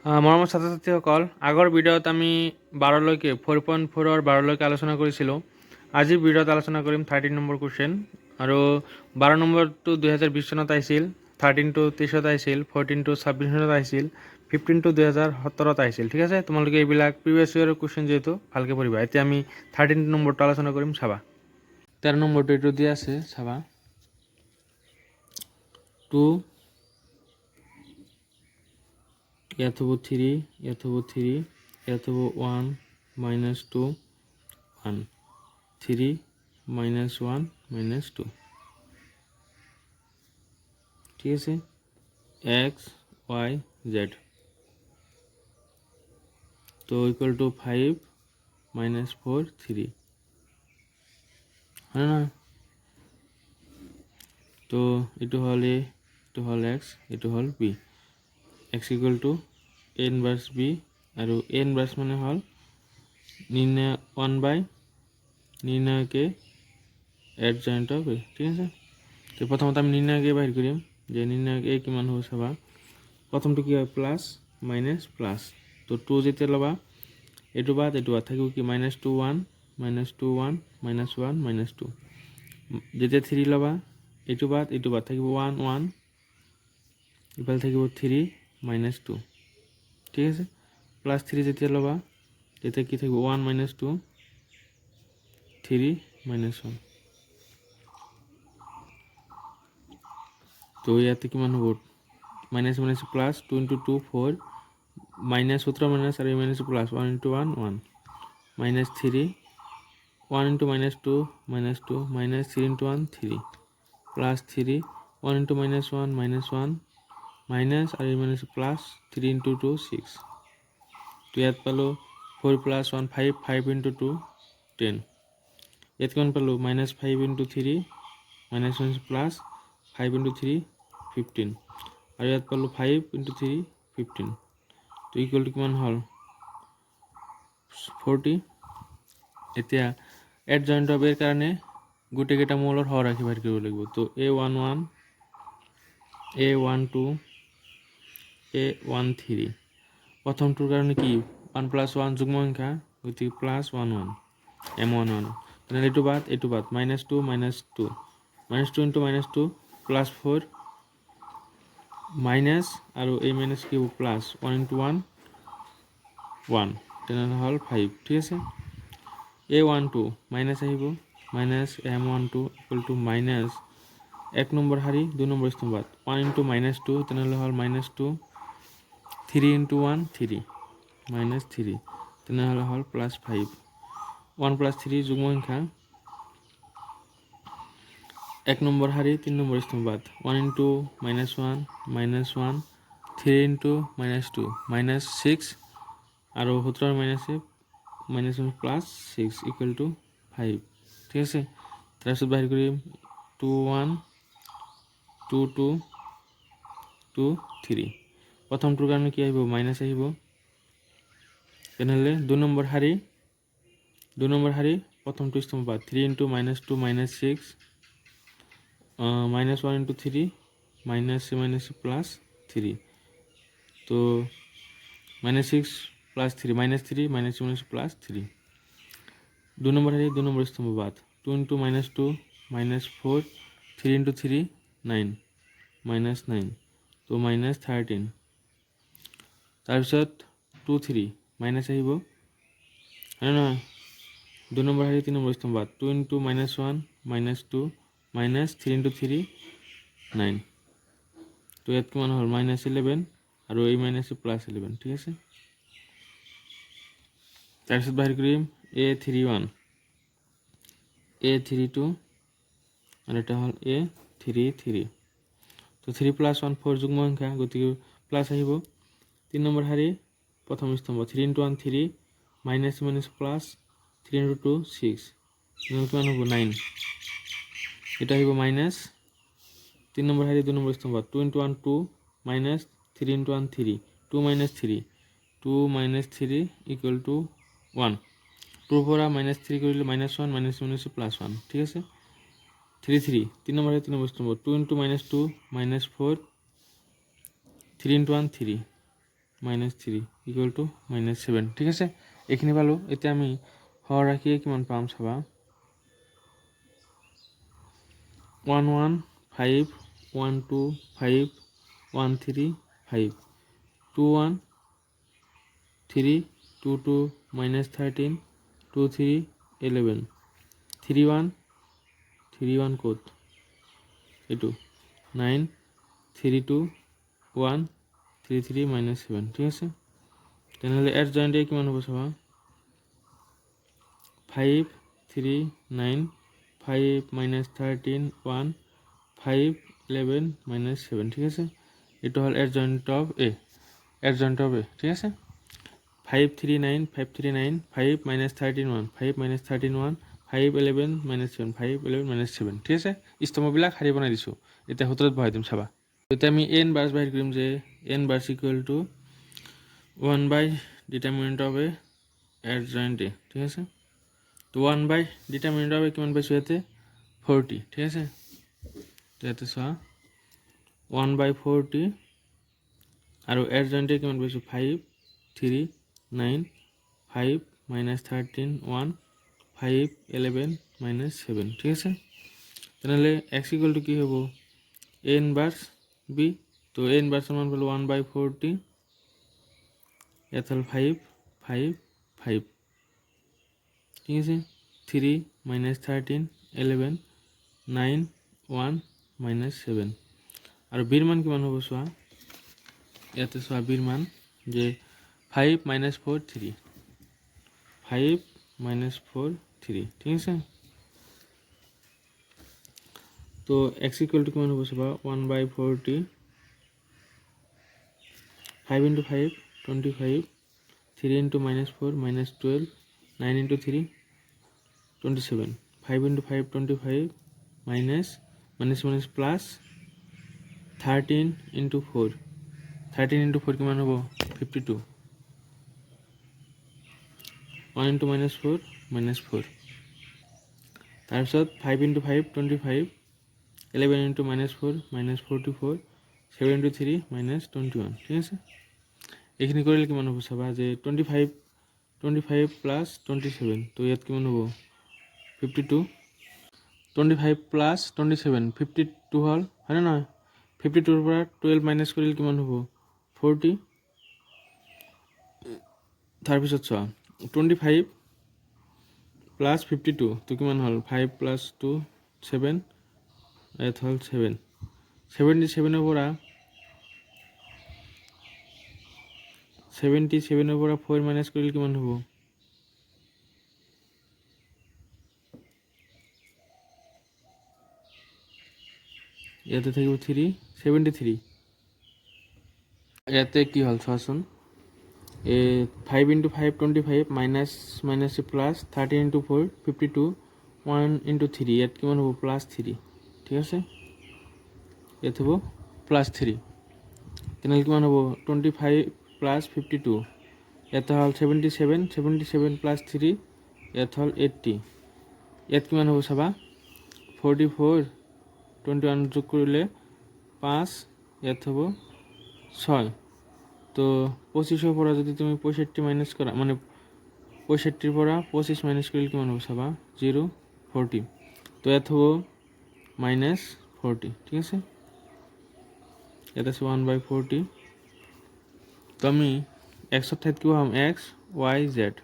মৰমৰ ছাত্ৰ ছাত্ৰীসকল, আগৰ ভিডিঅ'ত আমি 12লৈকে 4.4ৰ 12লৈকে আলোচনা কৰিছিলোঁ। আজিৰ ভিডিঅ'ত আলোচনা কৰিম 13 নম্বৰ কুৱেশ্যন। আৰু 12 নম্বৰটো 2020 চনত আহিছিল, 13টো 23ত আহিছিল, 14টো 26 চনত আহিছিল, 15টো 2017ত আহিছিল। ঠিক আছে, তোমালোকে এইবিলাক প্ৰিভিয়াছ ইয়েৰৰ কুৱেশ্যন যিহেতু ভালকৈ পঢ়িবা। এতিয়া আমি 13 নম্বৰটো আলোচনা কৰিম, চাবা। 13 নম্বৰটো এইটো দিয়া আছে, চাবা। 2 ইয়াত হ'ব 3, ইয়াত হ'ব 3, ইয়াত হ'ব 1 - 2 1 3 - 1 - 2। ঠিক আছে, x y z তো ইকুয়াল টু 5 - 4 3, হয় না? তো এইটো হল a, এইটো হল x, এইটো হল b। x equal two a inverse b, আৰু a ইনভার্স মানে হল নির্ণয় 1/নির্ণয়কে এডজয়েন্ট অফ a। ঠিক আছে, তো প্রথমত আমি নির্ণয়কে বাহির করিম, যে নির্ণয়ক a কিমান হ'ব চাবা। প্রথমটো কি হয়, প্লাস মাইনাস প্লাস। তো 2 যেতিয়া লবা, এইটো বাদ থাকিব কি -2 1 -2 1 -1 -2। যেতিয়া 3 লবা, এইটো বাদ থাকিব 1 1, ইফালে থাকিব 3 -2। ঠিক আছে, প্লাস 3 যেতিয়া লবা, তেতিয়া কি থাকিব 1 - 2 3 -1। তো ইয়াতে কিমান হ'ব, মাইনাস মাইনাস প্লাস 2 × 2 4, মাইনাস সূত্র মাইনাস আর minus plus 1 × 1 1, minus 3 1 × -2 -2, minus 3 × 1 3, plus 3 1 × -1 -1, minus আর মাইনাস প্লাস 3 × 2 6। তো ইয়াত পালো 4 + 1 5, 5 × 2 10। ইয়াত কিমান পালো, -5 × 3 মাইনাস প্লাস 5 × 3 15, আৰু ইয়াত পালো 5 × 3 15। তো ইকুয়াল টু কিমান হল, 40। এতিয়া এডজয়েন্ট অফ এর কাৰণে গোটেইকেইটা মৌলৰ হৰ ৰাখি বাহিৰ কৰিব লাগিব। তো a11 a12 a13, প্ৰথমটোৰ কাৰণে কি 1 + 1 যুগ্ম সংখ্যা, গতিকে +1 1 m11। তেনেহ'লে এইটো বাদ -2 -2 -2 × -2 +4, মাইনাস আৰু এই মাইনাস কি প্লাস 1 × 1 1, তেনেহ'লে হল 5। ঠিক আছে, a12 মাইনাস আহিব, minus m12 equal to minus 1 number শাৰী 2 নম্বৰ স্তম্ভত 1 × -2, তেনেহ'লে হল -2, 3 × 1 3 -3, তেনেহ'লে হল +5। 1 + 3 যুগ্ম সংখ্যা, 1 নম্বৰ শাৰী 3 নম্বৰ স্তম্ভত 1 × -1 -1, 3 × -2 -6, আৰু সূত্ৰৰ মাইনাছে +6 ইকুয়াল টু 5। ঠিক আছে, তাৰপিছত বাহিৰ কৰিম 2 1 2 2 2 3। প্ৰথমটোৰ কাৰণে কি আহিব, মাইনাস আহিব, তেনেহ'লে 2 নম্বৰ শাৰী প্ৰথমটো স্তম্ভত 3 × -2 -6, -1 × 3 -3, তো -6 + 3 -3 -3 2 নম্বৰ শাৰী 2 নম্বৰ স্তম্ভ বাদ 2 × -2 -4, 3 × 3 9 -9, তো -13। তাৰপিছত 2 3 মাইনাস আহিব, হয় নহয়, 2 নম্বৰ শাৰী 3 নম্বৰ স্তম্ভত 2 × -1 -2 -3 × 3 9, তো ইয়াত কিমান হল -11, আৰু এই মাইনাসে +11। ঠিক আছে, তাৰপিছত বাহিৰ কৰিম a31 a32, আৰু এটা হল a33। তো 3 + 1 4 যুগ্ম সংখ্যা, গতিকে প্লাস আহিব। 3 নম্বৰ শাৰী প্ৰথম স্তম্ভ 3 × 1 3 -, প্লাস 3 × 2 6, কিমান হ'ব 9, এটা আহিব মাইনাস। 3 নম্বৰ শাৰী 2 নম্বৰ স্তম্ভ 2 × 1 2 -3 × 1 3 2 - 3 ইকুয়াল টু 1, 2 পৰা -3 কৰিলে -1 -1 +1। ঠিক আছে, 3 3 3 নম্বৰ শাৰী 3 নম্বৰ স্তম্ভ 2 × -2 -4, 3 × 1 3 -3 ইকুৱেল টু -7 ঠিক আছে এইখিনি পালোঁ এতিয়া আমি হৰ ৰাখিয়ে কিমান পাম চাবা 1 1 5 1 2 5 1 3 5 2 1 3 2 2 -13 2 3 11 3 1 3 1 ক'ত এইটো 9 3 2 1 3 3 -7 ঠিক আছে তেনেহ'লে এর জয়েন্টে কিমান হ'ব চাবা 5 3 9 5 -13 1 5 11 -7 ঠিক আছে এইটো হল এর জয়েন্ট অফ এ ঠিক আছে 5 3 9 5 3 9 5 -13 1 5 -13 1 5 11 -7 5 11 -7 ঠিক আছে স্তম্ভবিলাক সাৰি বনাই দিছোঁ এতিয়া সূত্ৰত বহাই দিম চাবা এতিয়া আমি n বাৰ্ছ বাহিৰ কৰিম যে n বাৰ্ছ equal to 1 by determinant of A adjoint A ঠিক আছে তো 1 বাই ডিটাৰমিনেণ্ট অফ এ কিমান পাইছোঁ ইয়াতে 40 ঠিক আছে তো ইয়াতে চোৱা 1 বাই 40 আৰু এট জয়েন্ট এ কিমান পাইছোঁ 5 3 9 5 -13 1 5 11 -7 ঠিক আছে তেনেহ'লে x ইকুৱেল টু কি হ'ব a ইনভাৰ্ছ b তো a ইনভাৰ্ছৰ মান পালোঁ 1 বাই 40 ইয়াত হ'ল 5 5 5 ঠিক আছে 3 -13 11 9 1 -7 আৰু বিৰ মান কিমান হ'ব চোৱা ইয়াতে চোৱা বিৰ মান যে 5 -4 3 5 -4 3 ঠিক আছে তো x ইকুৱেল টু কিমান হ'ব চাবা 1 বাই 40 5 into 5 25 3 into -4 -12 9 into 3 27 5 into 5 25 minus plus 13 into 4 13 into 4 কিমান হ'ব 52 1 into -4 -4 তাৰপিছত 5 into 5 25 11 into -4 -44 7 into 3 -21 ঠিক আছে এইখিনি কৰিলে কিমান হ'ব চাবা যে 25 প্লাছ 27 তো ইয়াত কিমান হ'ব 52 25 প্লাছ 27 52 হ'ল হয়নে নহয় 52 পৰা 12 মাইনাছ কৰিলে কিমান হ'ব 40 তাৰপিছত চোৱা 25 প্লাছ 52 তো কিমান হ'ল 5 প্লাছ 2 7 ইয়াত হ'ল 7 77 পৰা 77 পৰা 4 মাইনাছ কৰিলে কিমান হ'ব ইয়াতে থাকিব 3 73 ইয়াতে কি হ'ল চোৱাচোন 5 into 5 25 minus plus 13 into 4 52 1 into 3 ইয়াত কিমান হ'ব প্লাছ 3 ঠিক আছে ইয়াত হ'ব প্লাছ 3 তেনেহ'লে কিমান হ'ব 25 প্লাছ 52 ইয়াতে হ'ল 77 প্লাছ 3 ইয়াত হ'ল 80 ইয়াত কিমান হ'ব চাবা 44 21 যোগ কৰিলে 5 ইয়াত হ'ব 6 তো 25 পৰা যদি তুমি 65 মাইনাছ কৰা মানে 65 পৰা 25 মাইনাছ কৰিলে কিমান হ'ব চাবা 0 40 তো ইয়াত হ'ব -40 ঠিক আছে ইয়াত আছে 1 বাই 40 তো আমি এক্সৰ ঠাইত কি পাম x Y Z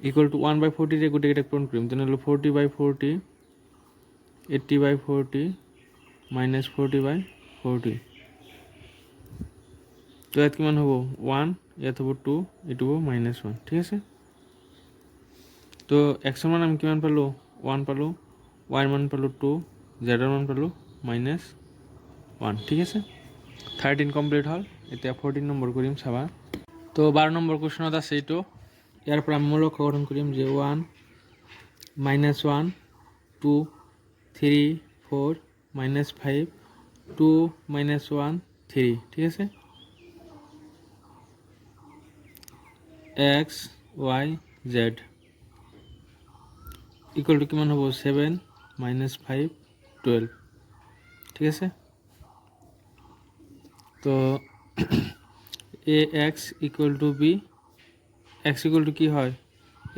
equal to 1 বাই 40 ৰে গোটেইকেইটাক পূৰণ কৰিম তেনেহ'লে 40 বাই 40 80 বাই 40 -40 বাই 40 তো ইয়াত কিমান হ'ব 1 ইয়াত হ'ব 2 এইটো হ'ব -1 ঠিক আছে তো এক্সৰ মান আমি কিমান পালোঁ 1 পালোঁ ৱাইৰ মান পালোঁ 2 জেডৰ মান পালোঁ -1 ঠিক আছে 13 কমপ্লিট হ'ল এতিয়া 14 নম্বৰ কৰিম চাবা তো 12 নম্বৰ কুৱেশ্যনত আছে এইটো ইয়াৰ পৰা আমি মূলক গঠন কৰিম যে 1 -1 2 3 4 -5 2 -1 3 ঠিক আছে X Y Z equal to কিমান হ'ব 7 -5 12 ঠিক আছে তো A X equal to B, X equal to কি হয়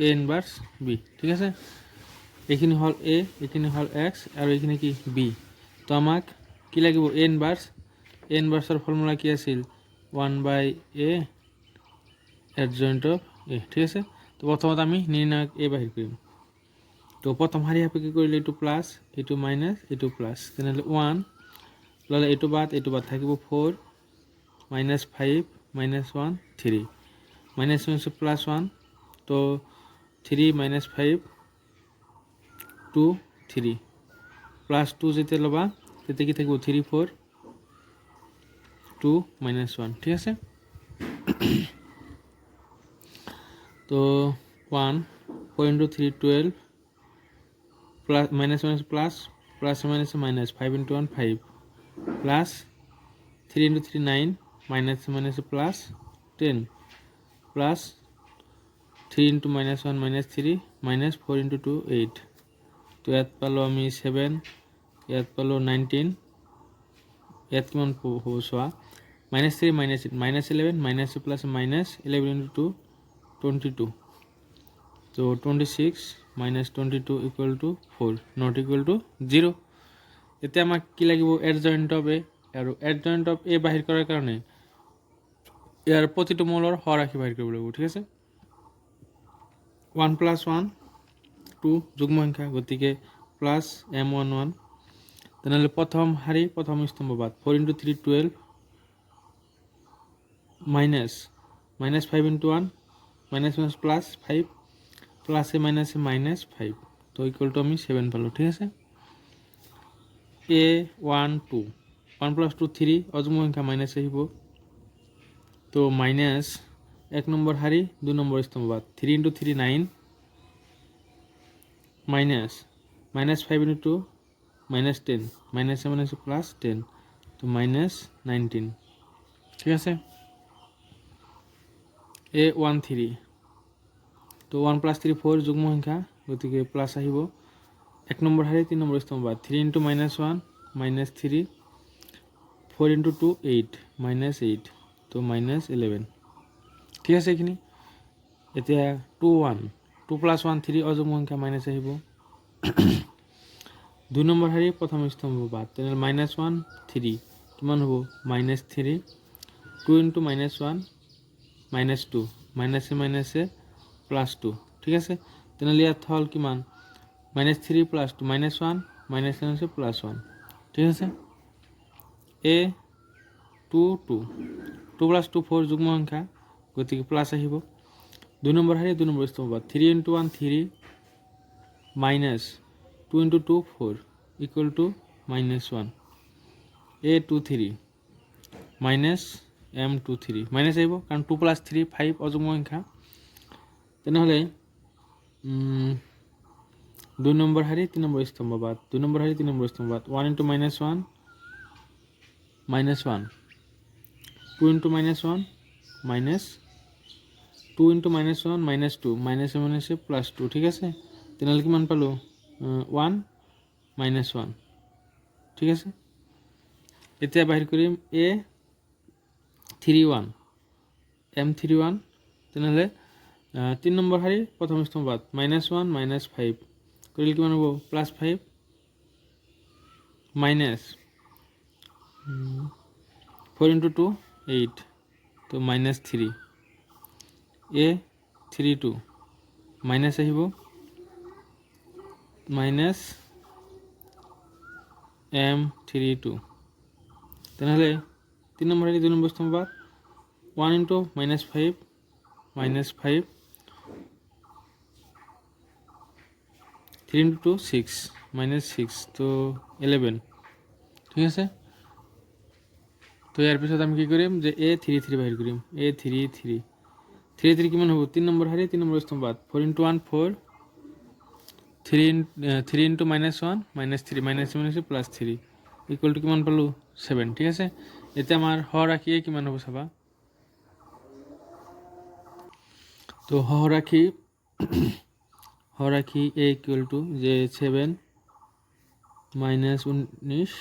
এ ইনভার্স বি, ঠিক আছে। এইখিনি হল এ, এইখিনি হল এক্স আৰু এইখিনি কি বি। তো আমাক কি লাগিব এ ইনভাৰ্স, এ ইনভাৰ্সৰ ফৰ্মুলা কি আছিল 1/a এডজয়েন্ট অফ এ, ঠিক আছে। তো প্ৰথমত আমি নিৰ্ণায়ক এ বাহিৰ কৰিম। তো প্ৰথম শাৰী সাপেক্ষে কৰিলে এইটো প্লাছ, এইটো মাইনাছ, এইটো প্লাছ, তেনেহ'লে 1 ল'লে এইটো বাদ থাকিব 4 -5 -1 3 মাইনাছ প্লাছ 1, তো 3 - 5 2 3 প্লাছ 2 যেতিয়া ল'বা তেতিয়া কি থাকিব 3 4 2 -1, ঠিক আছে। তো 1 4 × 3 12 plus minus plus plus minus minus 5 × 1 5 plus 3 × 3 9 minus minus plus 10 plus 3 × -1 -3 minus 4 × 2 8। তো ইয়াত পালো আমি 7, ইয়াত পালো 19, ইয়াত কিমান হ'ব চোৱা -3 -11 মাইনাস প্লাস মাইনাস 11 × 2 22। তো 26 - 22 = 4 নট ইকুয়াল টু 0। এতিয়া আমাক কি লাগিব এডজয়েন্ট অফ এ, আৰু এডজয়েন্ট অফ এ বাহিৰ কৰাৰ কাৰণে ইয়াৰ প্ৰতিটো মৌলৰ হৰৰাশি বাহিৰ কৰিব লাগিব, ঠিক আছে। 1 + 1 2 যুগ্ম সংখ্যা, গতিকে প্লাছ m11। তেনেহ'লে প্ৰথম শাৰী প্ৰথম স্তম্ভ বাদ 4 × 3 12 মাইনাছ -5 × 1 মাইনাছ প্লাছ 5 প্লাসে মাইনাসে -5, তো ইকুয়াল টু আমি 7 পালো, ঠিক আছে। a1 2 1 + 2 3 অযুগ্ম সংখ্যা মাইনাস আহিব, তো মাইনাস 1 নম্বৰ শাৰী 2 নম্বৰ স্তম্ভ বাদ 3 × 3 9 মাইনাস -5 × 2 -10 মাইনাসে মাইনাসে প্লাস 10, তো -19, ঠিক আছে। a1 3 তো 1 + 3 4 যুগ্ম সংখ্যা, গতিকে প্লাস আহিব। 1 নম্বৰ শাৰী 3 নম্বৰ স্তম্ভ বাদ 3 × -1 -3 4 × 2 8 -8, তো -11, ঠিক আছে। এইখিনি এতিয়া 2 1 2 + 1 3 অযুগ্ম সংখ্যা মাইনাস আহিব। 2 নম্বৰ শাৰী প্ৰথম স্তম্ভ বাদ, তেনেহ'লে -1 3 কিমান হ'ব -3 2 × -1 -2 মাইনাসে মাইনাসে প্লাস 2, ঠিক আছে। তেনেহ'লে ইয়াত হ'ল কিমান -3 + 2 -1 মাইনাসে প্লাস 1, ঠিক আছে। a 2 2 2 + 2 4 যুগ্ম সংখ্যা, গতিকে প্লাস আহিব। 2 নম্বৰ শাৰী 2 নম্বৰ স্তম্ভ বাদ 3 × 1 3 minus 2 × 2 4 equal to -1 a2 3 minus m23 minus আহিব, কাৰণ 2 + 3 5 অযুগ্ম সংখ্যা। তেনেহ'লে 2 নম্বৰ শাৰী 3 নম্বৰ স্তম্ভ বাদ 2 নম্বৰ শাৰী 3 নম্বৰ স্তম্ভ বাদ 1 × -1 -1 2 × -1 মাইনাস 2 × -1 -2 মাইনাসে মাইনাসে প্লাস 2, ঠিক আছে। তেনেহ'লে কিমান পালো 1 -1, ঠিক আছে। এতিয়া বাহিৰ কৰিম a31 m31, তেনেহ'লে 3 নম্বৰ শাৰী প্ৰথম স্তম্ভ বাদ -1 -5 কৰিলে কিমান হ'ব +5 মাইনাস 4 × 2 8, তো -3 a32 মাইনাস আহিব -m32। তেনেহ'লে 3 নম্বৰ শাৰী 2 নম্বৰ স্তম্ভ বাদ 1 × -5 -5 3 × 2 6 -6, তো 11, ঠিক আছে। তো ইয়াৰ পিছত আমি কি কৰিম যে a33 বাহিৰ কৰিম a33 কিমান হ'ব 3 নম্বৰ শাৰী 3 নম্বৰ স্তম্ভ বাদ 4 × 1 4 3 × -1 -3 মাইনাসে প্লাস 3 ইকুয়াল টু কিমান পালো 7, ঠিক আছে। এতিয়া আমাৰ হৰৰাশি কিমান হ'ব চাবা, তো হৰৰাশি a ইকুয়াল টু যে 7 -19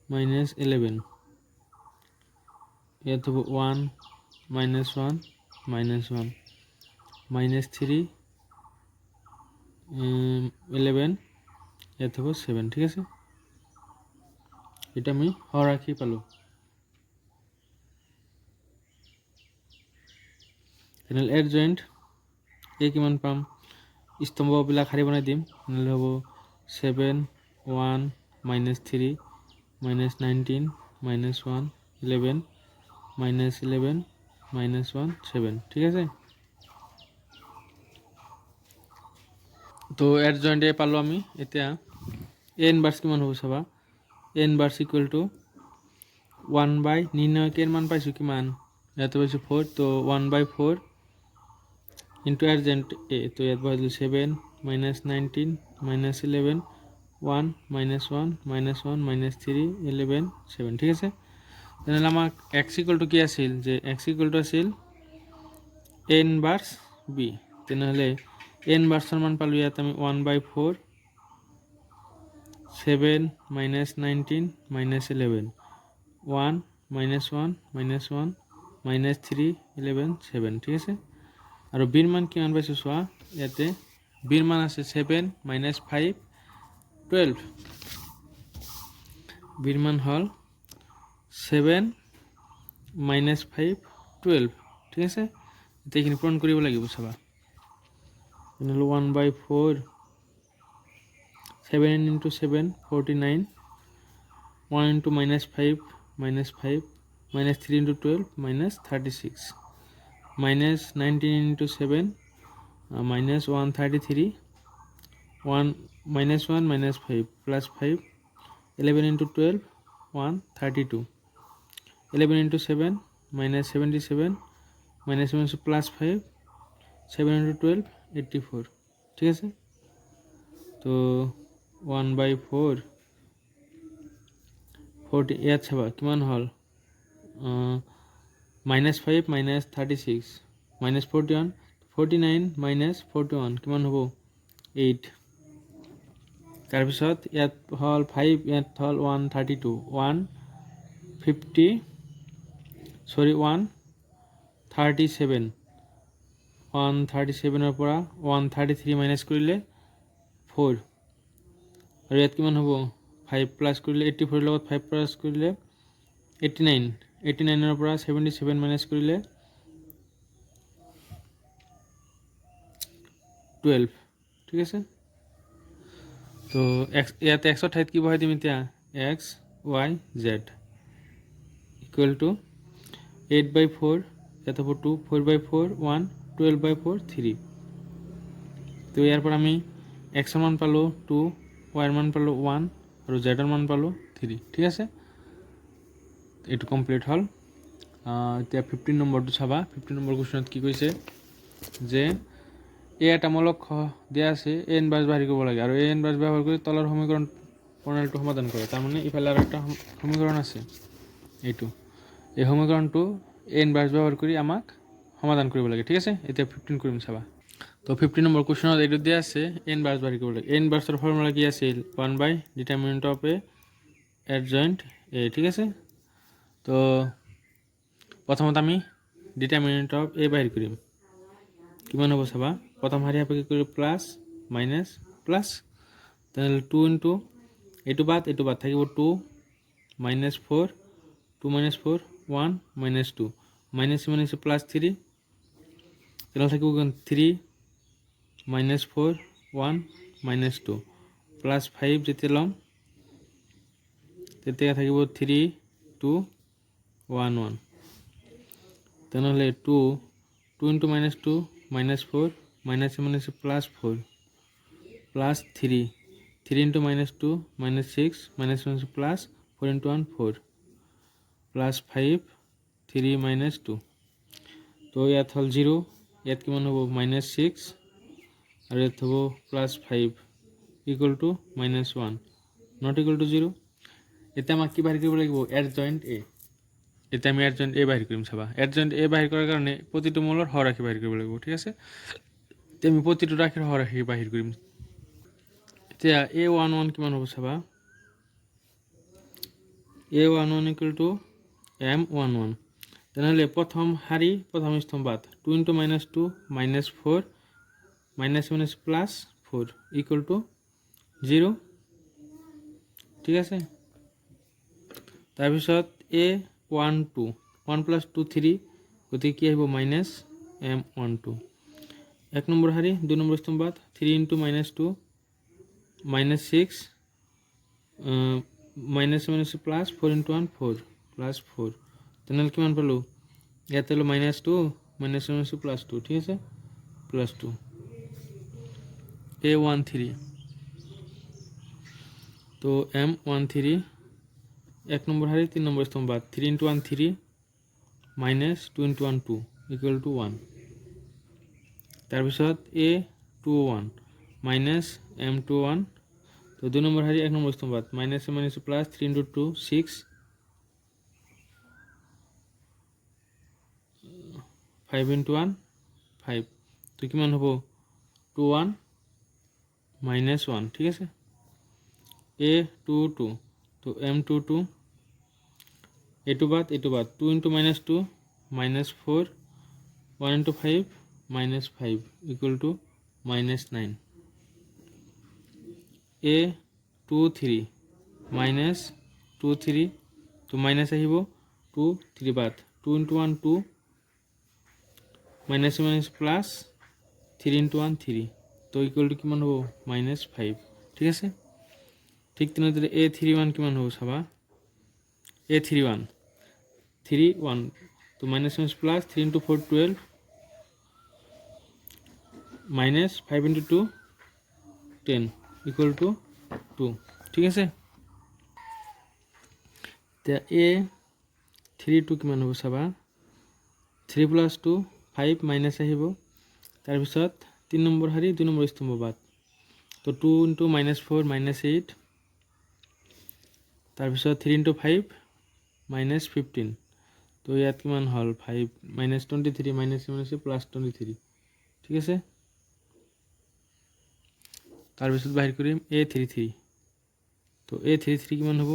-11 ইয়াত হ'ব 1 -1 -1 -3 11 ইয়াত হ'ব 7 ঠিক আছে এটা আমি হৰ ৰাখি পালো তেনেহ'লে এডজয়েন্ট এই কিমান পাম স্তম্ভবিলাক শাৰী বনাই দিম তেনেহ'লে হ'ব 7 1 -3 -19 -1 11 -11 -1 7 ঠিক আছে তো এডজয়েন্ট এ পালো আমি এতিয়া এ ইনভার্স কিমান হ'ব চাবা এ ইনভার্স ইকুয়াল টু 1 বাই নির্ণয়ক এর মান পাইছো কিমান এত পাইছো 4 তো 1/4 ইনটু এডজয়েন্ট এ তো এত পাইছো 7 -19 -11 1 -1 -1 -3 11 7 ঠিক আছে তাহলে আমাক x ইকুয়াল টু কি আছিল যে x ইকুয়াল টু আছিল a ইনভার্স b তাহলে a ইনভার্সের মান পালো ইয়াত আমি 1/4 7 -19 -11 1 -1 -1 -3 11 7 ঠিক আছে আর বির মান কিমান পাইছো সোয়া ইয়াতে বির মান আছে 7 -5 12 বির মান হল 7 -5 12 ঠিক আছে এটা এখানে পূরণ করিব লাগিব সবা হল 1/4 7 into 7 49 1 into -5 -3 into 12 -36 minus 19 into 7 minus 133 1 -1 -5 plus 5 11 into 12 132 11 into 7 minus 77 minus 1 plus 5 7 into 12 84 ঠিক আছে তো 1/4 40 ইয়াত চাবা কিমান হল -5 -36 -41 49 -41 কিমান হ'ব 8 তাৰ পিছত ইয়াত হল 5 ইয়াত হল 132 137 137 এৰ পৰা 133 মাইনাস কৰিলে 4 আৰু ইয়াত কিমান হ'ব 5 প্লাস কৰিলে 84 লগত 5 প্লাস কৰিলে 89 89 এৰ পৰা 77 মাইনাস কৰিলে 12 ঠিক আছে তো ইয়াত x এর ঠাইত কি বহাই দিম এতিয়া x y z equal two 8/4 ইয়াত হ'ব 2 4/4 1 12/4 3 তো ইয়াৰ পৰা আমি x এৰ মান পালো 2 y এৰ মান পালো 1 আৰু z এর মান পালো 3 ঠিক আছে এটো কমপ্লিট হল এতিয়া 15 নম্বৰটো চাবা 15 নম্বৰ কোশ্চনত কি কৈছে যে এ এটা মূলক দেয়া আছে এ ইনভার্স বাহিৰ কৰিব লাগে আৰু এ ইনভাৰ্স ব্যবহাৰ কৰি তলৰ সমীকৰণ প্ৰণালীটো সমাধান কৰে তাৰ মানে ইফালে আৰু একটা সমীকৰণ আছে এইটো এই সমীকৰণটো এ ইনভাৰ্স ব্যবহাৰ কৰি আমাক সমাধান কৰিব লাগে ঠিক আছে এতিয়া 15 কৰিম চাবা তো 15 নম্বৰ কোশ্চনত এইটো দেয়া আছে এ ইনভাৰ্স বাহিৰ কৰিব লাগে এ ইনভাৰ্সৰ ফৰ্মুলা কি আছিল 1 বাই ডিটারমিনেন্ট অফ এ এডজয়েন্ট এ ঠিক আছে তো প্রথমত আমি ডিটারমিনেন্ট অফ এ বাহির করিম কিমান হ'ব চাবা প্রথম হাৰি আপেক্ষিক কৰি প্লাস মাইনাস প্লাস তাহলে 2 ইনটু এটু বাদ থাকিব 2 -4 2 -4 1 -2 মাইনাস মাইনাস প্লাস 3 তাহলে থাকিব 3 -4 1 -2 প্লাস 5 যেতে লম তেতে থাকিব 3 2 1 1 তাহলে 2 into -2 -4 minus plus 4 plus 3 3 into -2 -6 -1 plus 4 into 1 4 plus 5 3 -2 তো ইয়াত হল 0 ইয়াত কিমান হ'ব -6 আৰু ইয়াত হ'ব +5 equal to -1 not equal to 0 এটা আমাক কি বাহিৰ কৰিব লাগিব এডজয়েন্ট এ এটা আমি এডজয়েন্ট এ বাহিৰ কৰিম চাবা এডজয়েন্ট এ বাহিৰ কৰাৰ কাৰণে প্ৰতিটো মূলৰ হৰ ৰাশি বাহিৰ কৰিব লাগিব ঠিক আছে তে আমি প্ৰতিটো ৰাশিৰ হৰ ৰাশি বাহিৰ কৰিম এতিয়া a11 কিমান হ'ব চাবা a11 equal to m11 তেনেহ'লে প্ৰথম শাৰী প্ৰথম স্তম্ভত 2 × -2 -4 -, +4 = 0 ঠিক আছে। তাৰপিছত A1 2 1 + 2 3 গতিকে কি আহিব -M12 এক নম্বৰ শাৰী 2 নম্বৰ স্তম্ভত 3 × -2 -6 -, +4 × 1 4 +4 তেনেহ'লে কিমান পালোঁ ইয়াতে হলো -2 -, ঠিক আছে +2 A13 তো M13 এক নম্বৰ শাৰী 3 নম্বৰ স্তম্ভত 3 × 1 3 -2 × 1 2 = 1 তাৰপিছত A21 -M21 তো 2 নম্বৰ শাৰী 1 নম্বৰ স্তম্ভত -, 3 × 2 6 5 × 1 5 তো কিমান হ'ব 21 -1 ঠিক আছে। A22 তো M22 এইটো বাদ 2 × -2 -4 1 × 5 -5 = -9 A23 -23 তো মাইনাস আহিব 2 3 বাদ 2 × 1 2 -, +3 × 1 3 তো = কিমান হ'ব -5 ঠিক আছে। ঠিক তেনেদৰে A31 কিমান হ'ব চাবা A31 3 1 তো -, +3 × 4 12 -5 × 2 10 = 2 ঠিক আছে। এতিয়া A32 কিমান হ'ব চাবা 3 + 2 5 মাইনাছ আহিব তাৰপিছত 3 নম্বৰ শাৰী 2 নম্বৰ স্তম্ভ বাদ তো 2 × -4 -8 তাৰপিছত 3 × 5 -15 তো ইয়াত কিমান হ'ল 5 -23 -, ঠিক আছে। তাৰপিছত বাহিৰ কৰিম A33 তো A33 কিমান হ'ব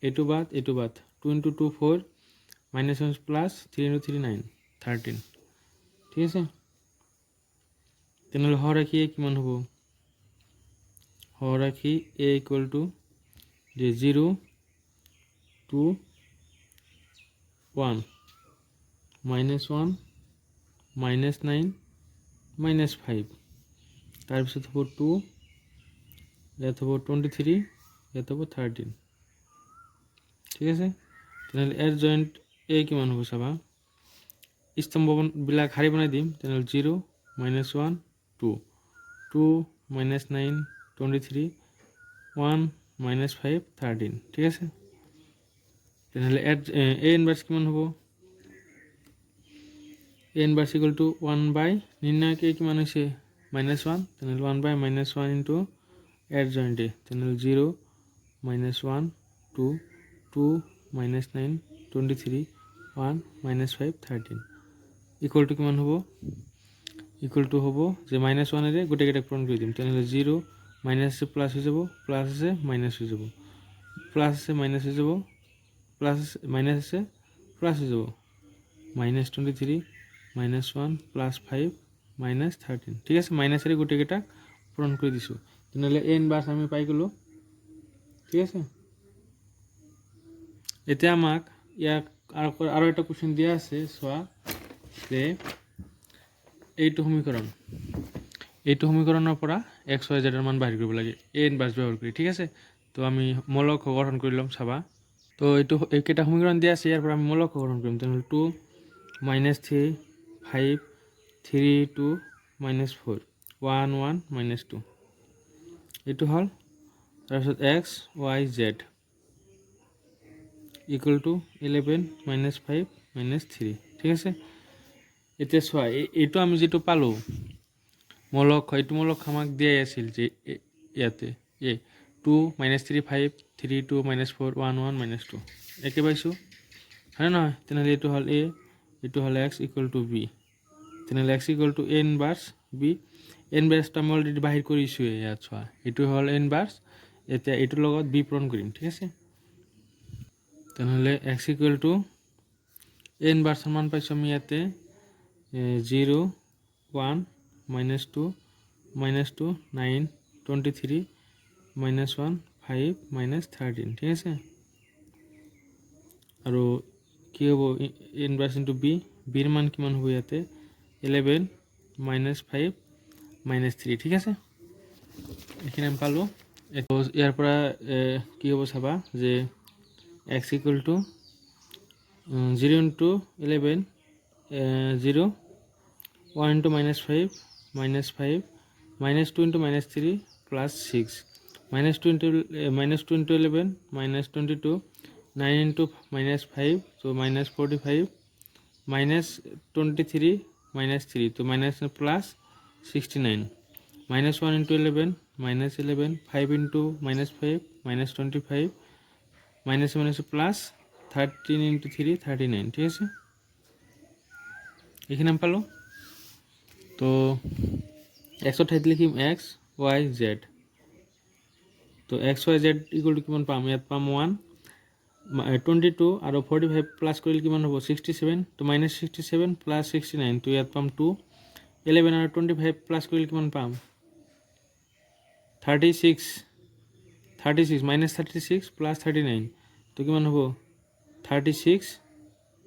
এইটো বাদ 2 × 2 4 -, +3 × 3 9 13 ঠিক আছে। তেনেহ'লে হৰৰাশি A কিমান হ'ব হৰৰাশি A = 0 2 1 -1 -9 -5 তাৰপিছত হ'ব 2 ইয়াত হ'ব 23 ইয়াত হ'ব 13 ঠিক আছে। তেনেহ'লে এর জয়েন্ট A কিমান হ'ব চাবা স্তম্ভবিলাক শাৰী বনাই দিম তেনেহ'লে 0 -1 2 2 -9 23 1 -5 13 ঠিক আছে। তেনেহ'লে A ইনভার্স কিমান হ'ব A ইনভার্স = 1 নির্ণায়ক A কিমান হৈছে -1 তেনেহ'লে 1 -1 ইনটু এর জয়েন্ট A তেনেহ'লে 0 -1 2 2 -9 23 1 -5 13 = কিমান হ'ব হ'ব যে -1 এৰে গোটেইকেইটা পূৰণ কৰি দিম তেনেহ'লে 0 মাইনাস আছে প্লাস হয়ে যাব প্লাস আছে মাইনাস হয়ে যাব প্লাস আছে মাইনাস হয়ে যাব প্লাস মাইনাস আছে প্লাস হয়ে যাব -23 -1 +5 -13 ঠিক আছে মাইনাসের গোটেইকেইটা পূরণ করে দিছো তেনেহ'লে A ইনভার্স আমি পাই গ'লো ঠিক আছে। এতিয়া আমাক ইয়াক আৰু এটা কোশ্চেন দিয়া আছে চোৱা যে এইটো সমীকৰণৰ পৰা x y z এৰ মান বাহিৰ কৰিব লাগে A ইনভাৰ্স ব্যবহাৰ কৰি ঠিক আছে। তো আমি মূলক গঠন কৰি লম চাবা তো এইকেইটা সমীকৰণ দিয়া আছে ইয়াৰ পৰা আমি মূলক গঠন কৰিম তেনেহ'লে 2 -3 5 3 2 -4 1 1 -2 এইটো হল তাৰপিছত x y z = 11 -5 -3 ঠিক আছে। এতিয়া চোৱা এইটো আমি যেটো পালো মূলক এইটো মূলক আমাক দিয়া আছিল যে ইয়াতে a 2 -3 5 3 2 -4 1 1 -2 একে পাইছো হয়নে নহয় তেনেহ'লে এইটো হল a এইটো হল x = b তেনেহ'লে x = a ইনভার্স b ইনভার্সটা আমি অলরেডি বাহিৰ কৰিছো ইয়াত চোৱা এইটো হল ইনভাৰ্স এতিয়া এইটোৰ লগত b পূৰণ কৰিম ঠিক আছে। তেনেহ'লে x = এ ইনভাৰ্চৰ মান পাইছোঁ আমি ইয়াতে 0 1 -2 -2 9 23 -1 5 -13 ঠিক আছে আৰু কি হ'ব ইনভাৰ্স ইনটু বি বিৰ মান কিমান হ'ব ইয়াতে 11 -5 -3 ঠিক আছে এইখিনি আমি পালোঁ ইয়াৰ পৰা কি হ'ব চাবা যে x equal to 0 into 11 0 1 into -5 -5 -2 into -3 plus 6 -2 into 11 -22 9 into -5 so -45 -23 -3 तो minus plus 69 -1 into 11 -11 5 into -5 -25 minus plus 13 into 3 39 ঠিক আছে এখানে আমি পালো তো x ঠাইত লিখিম x y z তো x y z equal two কিমান পাম ইয়াত পাম 1 22 আৰু 45 প্লাস কৰিলে কিমান হ'ব 67 তো -67 প্লাস 69 তো ইয়াত পাম 2 11 আৰু 25 প্লাস কৰিলে কিমান পাম 36 -36 প্লাস 39 তো কিমান হ'ব 36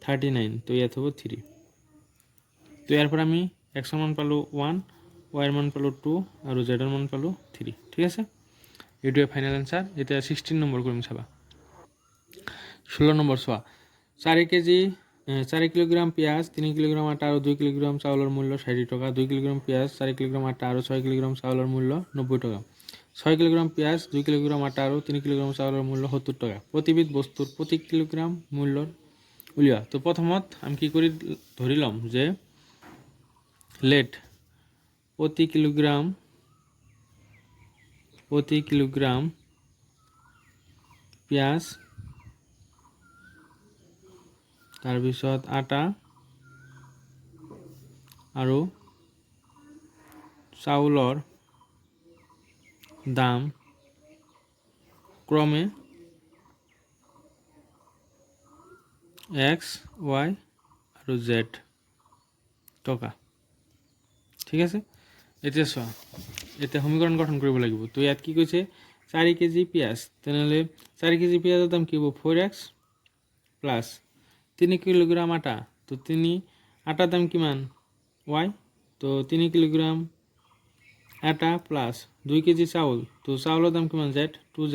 39 তো ইয়াত হ'ব 3 তো ইয়াৰ পৰা আমি x এৰ মান পালো 1 y এৰ মান পালো 2 আৰু z এৰ মান পালো 3 ঠিক আছে এইটোৱে ফাইনাল আনসাৰ এটা 16 নম্বৰ কৰিম চাবা 16 নম্বৰ চোৱা 4 কেজি 4 কিলোগ্ৰাম পেঁয়াজ 3 কিলোগ্ৰাম আটা আৰু 2 কিলোগ্ৰাম চাউলৰ মূল্য 60 টাকা 2 কিলোগ্ৰাম পেঁয়াজ 4 কিলোগ্ৰাম আটা আৰু 6 কিলোগ্ৰাম চাউলৰ মূল্য 90 টাকা 6 কিলোগ্ৰাম পেঁয়াজ 2 কিলোগ্ৰাম আটা আৰু 3 কিলোগ্ৰাম চাউলৰ মূল্য 70 টাকা প্ৰতিবিধ বস্তুৰ প্ৰতি কিলোগ্ৰাম মূল্য উলিওৱা তো প্ৰথমত আমি কি কৰি ধৰি লম যে লেট প্ৰতি কিলোগ্ৰাম পেঁয়াজ তাৰপিছত আটা আৰু চাউলৰ দাম ক্ৰমে x y আৰু z টকা ঠিক আছে এতিয়া চোৱা এতিয়া সমীকৰণ গঠন কৰিব লাগিব তো ইয়াত কি কৈছে 4 কেজি পেঁয়াজ তেনেহলে 4 কেজি পেঁয়াজৰ দাম কি হ'ব 4x প্লাস 3 কিলোগ্রাম আটা তো 3 আটার দাম কিমান y তো 3 কিলোগ্রাম আটা প্লাস 2 কেজি চাউল তো চাউলৰ দাম কিমান z 2z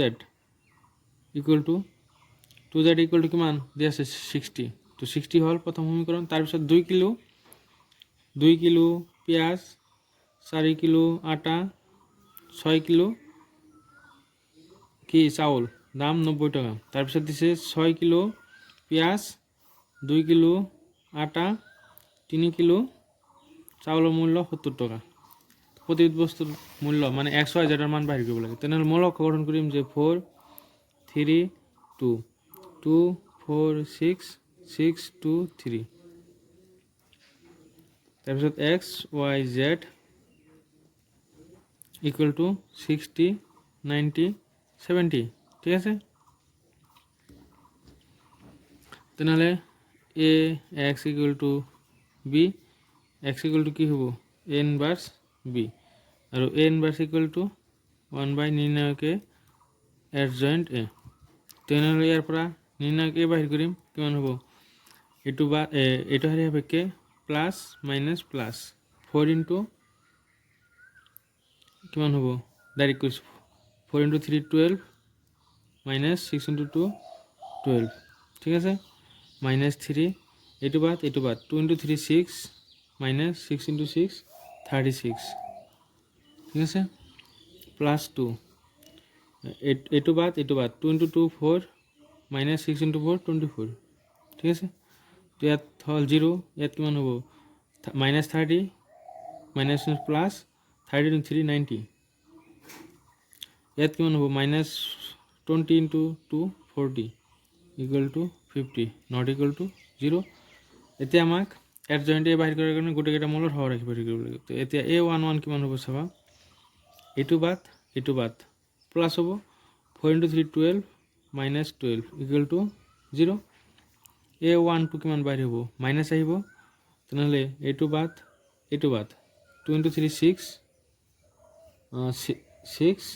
equal to 2z equal to কিমান দিয়া আছে 60 তো 60 হল প্রথম সমীকরণ তাৰপিছত 2 কিলো পেঁয়াজ 4 কিলো আটা 6 কিলো কি চাউল দাম 90 টাকা তাৰপিছত দিছে 6 কিলো পেঁয়াজ 2 কিলো আটা 3 কিলো চাউলৰ মূল্য 70 টাকা প্ৰতিবিধ বস্তুৰ মূল্য মানে x y z এৰ মান বাহিৰ কৰিব লাগে তেনেহলে মূলক গঠন কৰিম যে 4 3 2 2 4 6 6 2 3 তাৰপিছত x y z equal to 60 90 70 ঠিক আছে তেনেহলে a x equal to b x equal to কি হ'ব a ইনভার্স b আৰু a inverse equal to 1 by নিৰ্ণায়কে এডজয়েন্ট a তেনেহলে ইয়াৰ পৰা নিৰ্ণায়ক a বাহিৰ কৰিম কিমান হ'ব এটো বা এটো হাৰি হবে k plus minus plus 4 into কিমান হ'ব ডাইরেক্ট কৈছো 4 ইনটু 3 12 মাইনাস 6 ইনটু 2 12 ঠিক আছে মাইনাস 3 এটো বাদ 2 ইনটু 3 6 মাইনাস 6 ইনটু 6 36 ঠিক আছে প্লাস 2 এটো বাদ 2 ইনটু 2 4 মাইনাস 6 ইনটু 4 24 ঠিক আছে তো ইয়াত হল 0 ইয়াত কিমান হ'ব মাইনাস 30 মাইনাস প্লাস 30 ইনটু 3 90 ইয়াত কিমান হ'ব minus 20 into 2 40 equal to 50 not equal to 0 এতিয়া আমাক এডজয়েন্ট এ বাহিৰ কৰাৰ কাৰণে গোটেইকেইটা মূলৰ হৰ ৰাখিব লাগিব তো এতিয়া a11 কিমান হ'ব চাবা এটো বাদ প্লাস হ'ব 4 ইনটু 3 12 মাইনাস 12 ইকুয়াল টু 0 এ 1 2 কিমান বাহিৰ হ'ব মাইনাছ আহিব তেনেহ'লে এইটো বাদ 2 into 3 6 6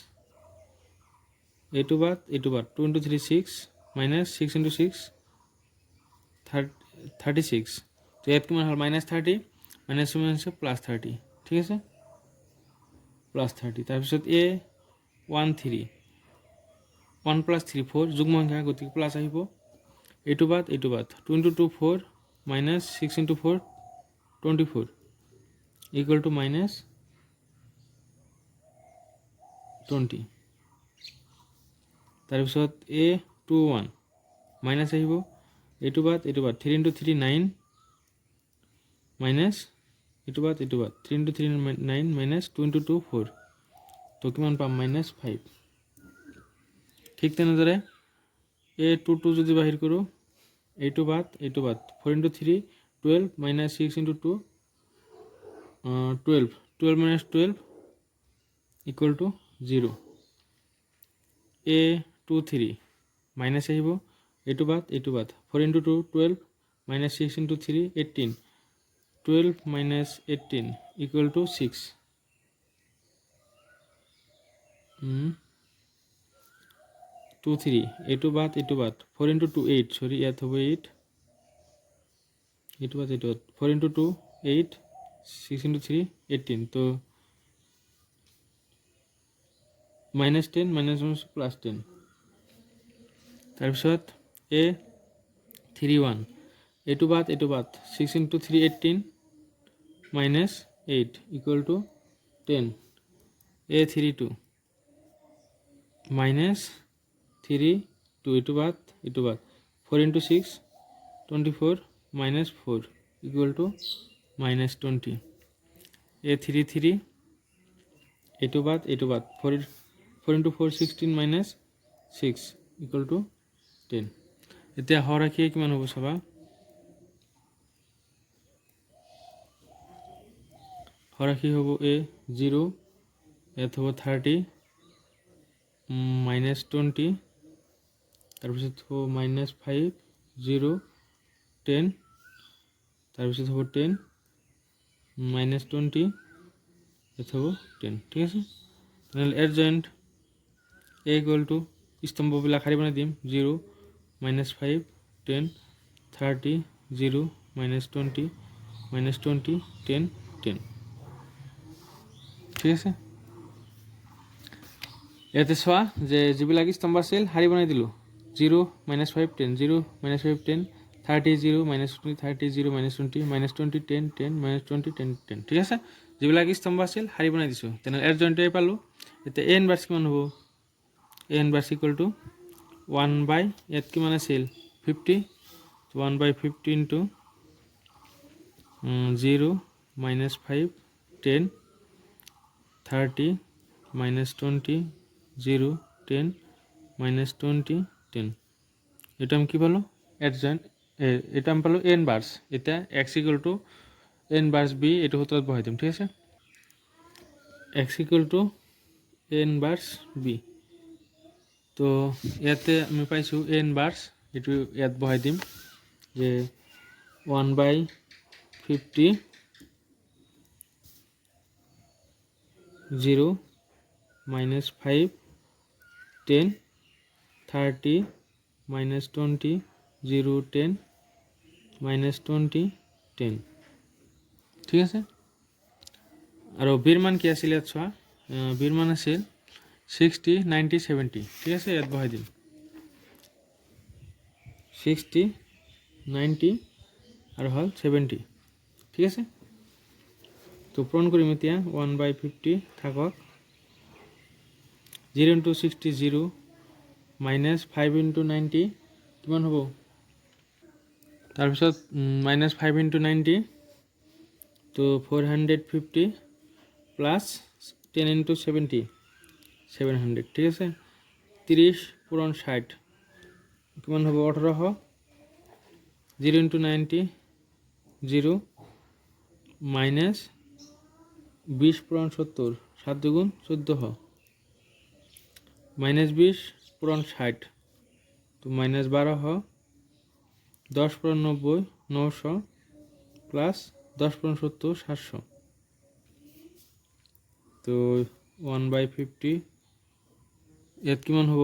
এইটো বাদ 2 into 3 6 minus 6 into 6 36 তো ইয়াত কিমান হ'ল মাইনাছ 30 মাইনাছ মাইনাছ প্লাছ 30 ঠিক আছে প্লাছ 30 তাৰপিছত এ 1 3 1 plus 3 4 যুগ্ম সংখ্যা গতিকে প্লাছ আহিব এইটো বাদ 2 into 2 4 minus 6 into 4 24 equal to minus 20 তাৰপিছত এ 2 1 মাইনাছ আহিব এইটো বাদ 3 into 3 9 মাইনাছ এইটো বাদ 3 into 3 9 minus 2 into 2 4 তো কিমান পাম মাইনাছ 5 ঠিক তেনেদৰে এ 2 2 যদি বাহিৰ কৰোঁ এইটো বাদ 4 into 3 12 minus 6 into 2 12 minus 12 equal to 0 A 2 3 minus আহিব এইটো বাদ 4 into 2 12 minus 6 into 3 18 12 minus 18 equal to 6 2 3 এইটো বাদ 4 into 2 8 সরি ইয়াত হবে 8 এইটো বাদ 4 into 2 8 6 into 3 18 তো minus 10 minus 1 plus 10 তাৰপিছত a 3 1 এইটো বাদ 6 into 3 18 minus 8 equal to 10 a 3 2 minus 3 2 এইটো বাদ 4 into 6 24 minus 4 equal to minus 20 a 3 3 এইটো বাদ 4 into 4 16 minus 6 equal to 10 এতিয়া হৰ ৰাখিয়ে কিমান হ'ব চাবা হৰ ৰাখি হ'ব a 0 ইয়াত হ'ব 30 minus 20 তাৰপিছত হ'ব minus 5 0 10 তাৰপিছত হ'ব 10 minus 20 ইয়াত হ'ব 10 ঠিক আছে তেনেহ'লে এডজয়েন্ট a equal to স্তম্ভবিলাক সাৰি বনাই দিম 0 minus 5 10 30 0 minus 20 minus 20 10 10 ঠিক আছে ইয়াতে চোৱা যে যিবিলাক স্তম্ভ আছিল সাৰি বনাই দিলোঁ 0 minus 5 10 0 minus 5 10 30 0 minus 20 30 0 minus 20 minus 20 10 10 minus 20 10 10 ঠিক আছে যিবিলাক স্তম্ভ আছিল সাৰি বনাই দিছোঁ তেনেহ'লে এডজয়েন্টে পালোঁ এতিয়া a ইনভাৰ্স কিমান হ'ব a ইনভাৰ্স equal to 1 by ইয়াত কিমান আছিল 50 1 by 50 into 0 minus 5 10 30 minus 20 0 10 minus 20 10 এটা আমি কি পালো এডজয়েন্ট এটা আমি পালো a ইনভার্স এটা x equal to a inverse b এটা সূত্ৰত বহাই দিম ঠিক আছে x equal to a inverse b তো ইয়াতে আমি পাইছো a ইনভার্স এটো ইয়াত বহাই দিম যে 1 by 50 0 minus 5 10 30 minus 20 0 10 minus 20 10 ঠিক আছে আৰু বিৰ মান কি আছিল ইয়াত চোৱা বিৰ মান আছিল 60 90 70 ঠিক আছে ইয়াত বহাই দিম 60 90 আৰু হল 70 ঠিক আছে তো পূৰণ কৰিম এতিয়া 1 by 50 থাকক 0 into 60 0 minus 5 into 90 কিমান হ'ব তাৰপিছত minus 5 into 90 তো 450 plus 10 into 70 700 ঠিক আছে 30 পূৰণ 60 কিমান হ'ব 1800 0 into 90 0 minus 20 পূরণ 70 7 দুগুণ 1400 minus 20 পূরণ 60 তো minus 1200 10×90 900 প্লাস 10×70 700 তো 1/50 ইয়াত কিমান হ'ব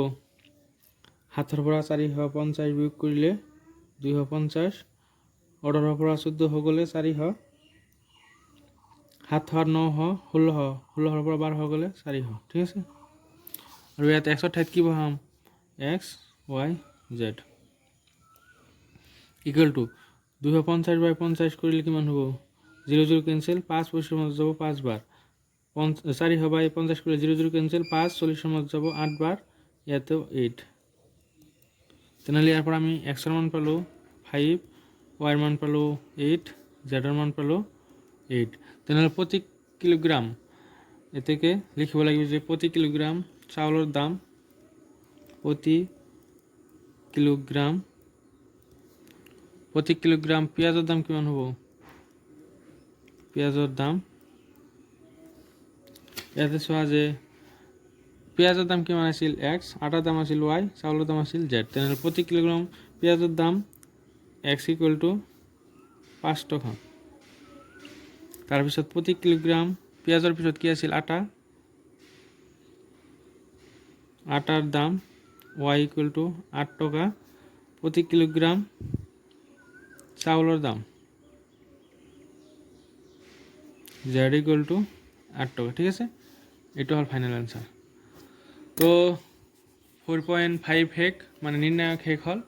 হাতৰ পৰা 450 বিয়োগ কৰিলে 250 অৰ্ডাৰৰ পৰা 1400 গ'লে 400 7 আৰ 9 16 16 পৰা 12 গ'লে 400 ঠিক আছে আৰু ইয়াত x ৰ ঠাইত কি বহাম x y z equal two 250/50 কৰিলে কিমান হ'ব 0 0 কেনসেল 5 পইচাৰ মাজত যাব 5 বাৰ 400/50 কৰিলে 0 0 কেনসেল 5 40ৰ মাজত যাব 8 বাৰ ইয়াতেও 8 তেনেহ'লে ইয়াৰ পৰা আমি x ৰ মান পালো 5 y ৰ মান পালো 8 z ৰ মান পালো 8 তেনেহ'লে প্ৰতি কিলোগ্ৰাম এতেকে লিখিব লাগিব যে প্ৰতি কিলোগ্ৰাম চাউলৰ দাম প্ৰতি কিলোগ্ৰাম পেঁয়াজেৰ দাম কিমান হব পেঁয়াজেৰ দাম ইয়াতে চোৱা যে পেঁয়াজেৰ দাম কিমান আছিল x আটাৰ দাম আছিল y চাউলৰ দাম আছিল z তেনেহ'লে প্ৰতি কিলোগ্ৰাম পেঁয়াজেৰ দাম x = 5 টকা তাৰপিছত প্ৰতি কিলোগ্ৰাম পেঁয়াজেৰ পিছত কি আছিল আটাৰ দাম y = 8 টাকা প্রতি কিলোগ্রাম চাউলের দাম z = 8 টাকা ঠিক আছে এটা হল ফাইনাল আনসার তো 4.5 হেক মানে নির্ণায়ক হেক হল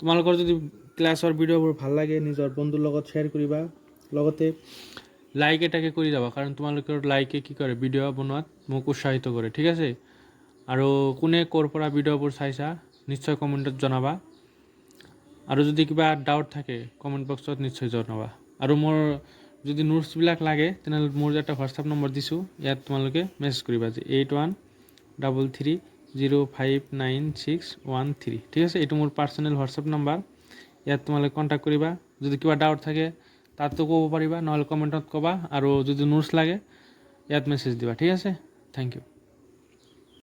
তোমালোকৰ যদি ক্লাসৰ ভিডিওবোৰ ভাল লাগে নিজৰ বন্ধুৰ লগত শেয়াৰ কৰিবা লগতে লাইক এটাকে কৰি যাবা কাৰণ তোমালোকৰ লাইকে কি কৰে ভিডিও বনোৱাত মোক উৎসাহিত কৰে ঠিক আছে আৰু কোনে কৰ পৰা ভিডিওবোৰ চাইছা নিশ্চয় কমেন্টত জনাবা আৰু যদি কিবা ডাউট থাকে কমেন্ট বক্সত নিশ্চয় জনাবা আৰু মোৰ যদি নোটস বিলাক লাগে তেনেহ'লে মোৰ এটা হোৱাটসঅ্যাপ নম্বৰ দিছো ইয়াত তোমালোকে মেসেজ কৰিবা যে 8133059613 ঠিক আছে এটো মোৰ পাৰ্সোনাল হোৱাটসঅ্যাপ নম্বৰ ইয়াত তোমালোকে কন্টাক্ট কৰিবা যদি কিবা ডাউট থাকে তাতো ক'ব পাৰিবা নহলে কমেন্টত ক'বা আৰু যদি নোটস লাগে ইয়াত মেসেজ দিবা ঠিক আছে থ্যাংক ইউ